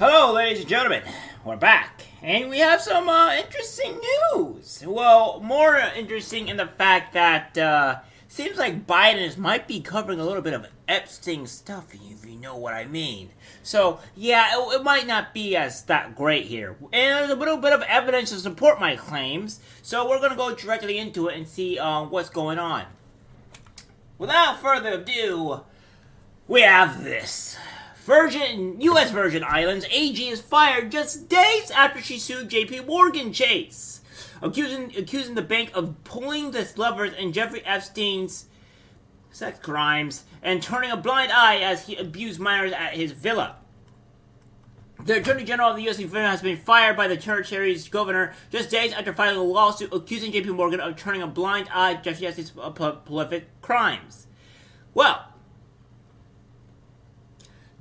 Hello, ladies and gentlemen. We're back, and we have some interesting news. Well, more interesting in the fact that seems like Biden might be covering a little bit of Epstein stuff, if you know what I mean. So, yeah, it might not be as that great here. And there's a little bit of evidence to support my claims, so we're going to go directly into it and see what's going on. Without further ado, we have this. U.S. Virgin Islands AG is fired just days after she sued J.P. Morgan Chase, accusing the bank of pulling the levers in Jeffrey Epstein's sex crimes and turning a blind eye as he abused minors at his villa. The Attorney General of the U.S. has been fired by the territory's governor just days after filing a lawsuit accusing J.P. Morgan of turning a blind eye to Jeffrey Epstein's prolific crimes. Well,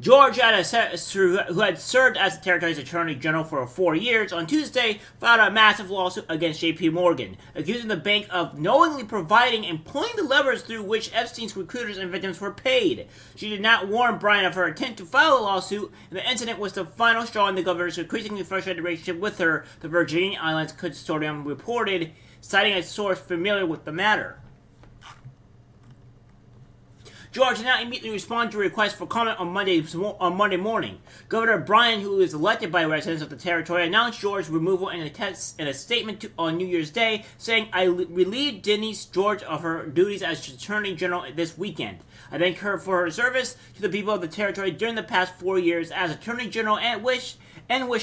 George, who had served as the territory's attorney general for 4 years, on Tuesday filed a massive lawsuit against J.P. Morgan, accusing the bank of knowingly providing and pulling the levers through which Epstein's recruiters and victims were paid. She did not warn Brian of her intent to file a lawsuit, and the incident was the final straw in the governor's increasingly frustrated relationship with her, the Virgin Islands Consortium reported, citing a source familiar with the matter. George did not immediately respond to a request for comment on Monday morning. Governor Bryan, who is elected by residents of the territory, announced George's removal in a statement on New Year's Day, saying, "I relieved Denise George of her duties as Attorney General this weekend. I thank her for her service to the people of the territory during the past 4 years as Attorney General and wish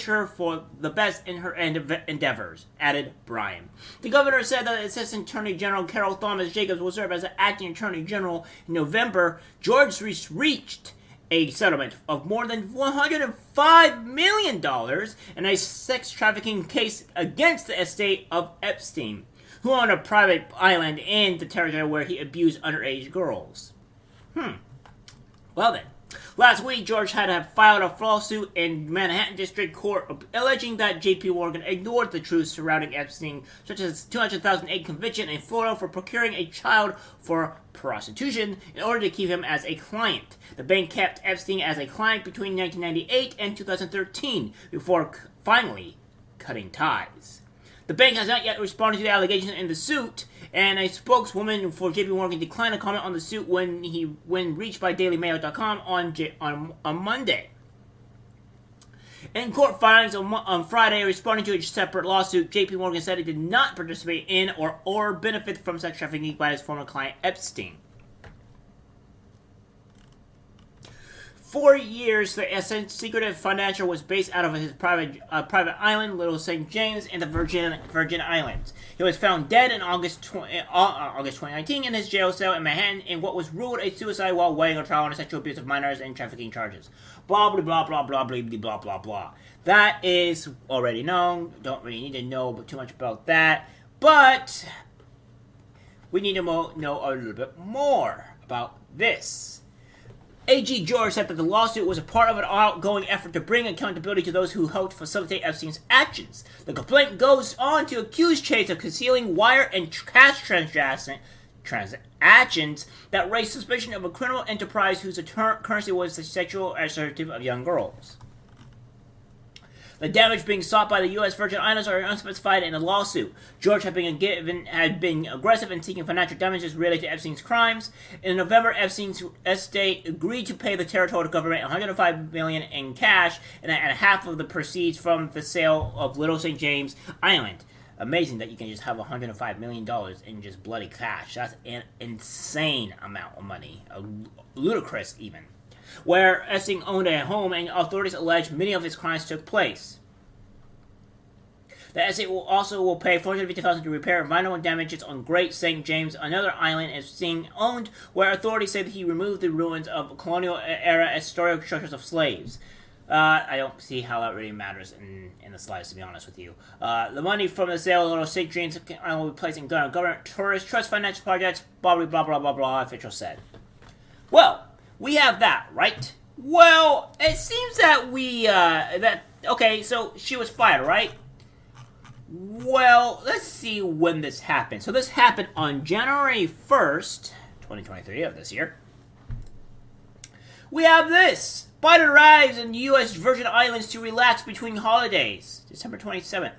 her for the best in her endeavors," added Bryan. The governor said that Assistant Attorney General Carol Thomas Jacobs will serve as the acting Attorney General in November. George reached a settlement of more than $105 million in a sex trafficking case against the estate of Epstein, who owned a private island in the territory where he abused underage girls. Well then. Last week, George had filed a lawsuit in Manhattan District Court alleging that J.P. Morgan ignored the truth surrounding Epstein, such as $200,000 conviction in Florida for procuring a child for prostitution in order to keep him as a client. The bank kept Epstein as a client between 1998 and 2013 before finally cutting ties. The bank has not yet responded to the allegations in the suit, and a spokeswoman for J.P. Morgan declined to comment on the suit when reached by DailyMail.com on Monday. In court filings on Friday, responding to a separate lawsuit, J.P. Morgan said it did not participate in or benefit from sex trafficking by his former client Epstein. 4 years, the secretive financier was based out of his private island, Little St. James, in the Virgin Islands. He was found dead in August 2019 in his jail cell in Manhattan in what was ruled a suicide while waiting a trial on sexual abuse of minors and trafficking charges. Blah, blah, blah, blah, blah, blah, blah, blah, blah. That is already known. Don't really need to know too much about that. But we need to know a little bit more about this. A.G. George said that the lawsuit was a part of an ongoing effort to bring accountability to those who helped facilitate Epstein's actions. The complaint goes on to accuse Chase of concealing wire and cash transactions that raised suspicion of a criminal enterprise whose currency was the sexual assertive of young girls. The damage being sought by the U.S. Virgin Islands are unspecified in the lawsuit. George had been aggressive in seeking financial damages related to Epstein's crimes. In November, Epstein's estate agreed to pay the territorial government $105 million in cash and half of the proceeds from the sale of Little St. James Island. Amazing that you can just have $105 million in just bloody cash. That's an insane amount of money. Ludicrous, even. Where Epstein owned a home and authorities allege many of his crimes took place. The estate will pay $450,000 to repair environmental damages on Great St. James, another island Epstein owned, where authorities say that he removed the ruins of colonial-era historic structures of slaves. I don't see how that really matters in the slightest, to be honest with you. The money from the sale of Little St. James Island will be placed in government tourist trust financial projects, blah, blah, blah, blah, blah, blah, official said. Well, we have that, right? Well, it seems that okay, so she was fired, right? Well, let's see when this happened. So this happened on January 1st, 2023 of this year. We have this. Biden arrives in U.S. Virgin Islands to relax between holidays. December 27th.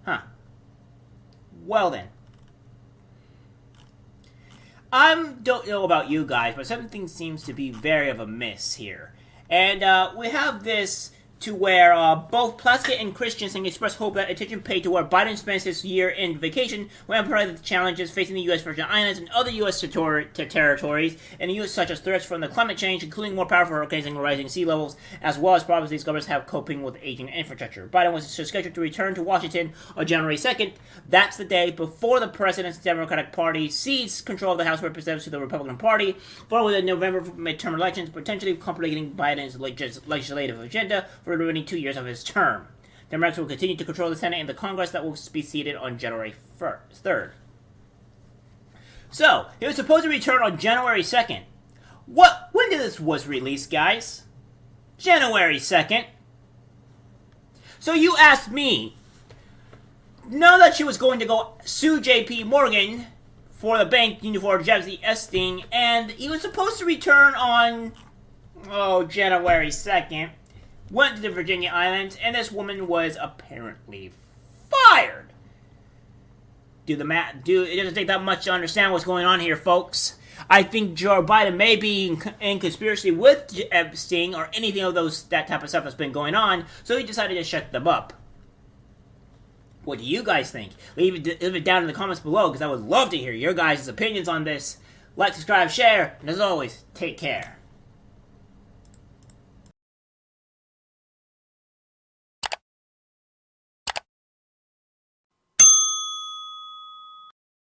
Huh. Well then. I don't know about you guys, but something seems to be very of a miss here. And we have this to where both Plaskett and Christensen expressed hope that attention paid to where Biden spends his year-end vacation will emphasize the challenges facing the U.S. Virgin Islands and other U.S. territories in the U.S., such as threats from the climate change, including more powerful hurricanes and rising sea levels, as well as problems these governments have coping with aging infrastructure. Biden was scheduled to return to Washington on January 2nd. That's the day before the president's Democratic Party cedes control of the House of Representatives to the Republican Party, following the November midterm elections, potentially complicating Biden's legislative agenda for the remaining 2 years of his term. Democrats will continue to control the Senate and the Congress that will be seated on January 3rd. So, he was supposed to return on January 2nd. When did this was released, guys? January 2nd. So you asked me, now that she was going to go sue J.P. Morgan for the bank for Jeffrey Epstein, and he was supposed to return on, January 2nd, went to the Virginia Islands, and this woman was apparently fired. It doesn't take that much to understand what's going on here, folks. I think Joe Biden may be in conspiracy with Epstein or anything of that type of stuff that's been going on, so he decided to shut them up. What do you guys think? Leave it down in the comments below, because I would love to hear your guys' opinions on this. Like, subscribe, share, and as always, take care.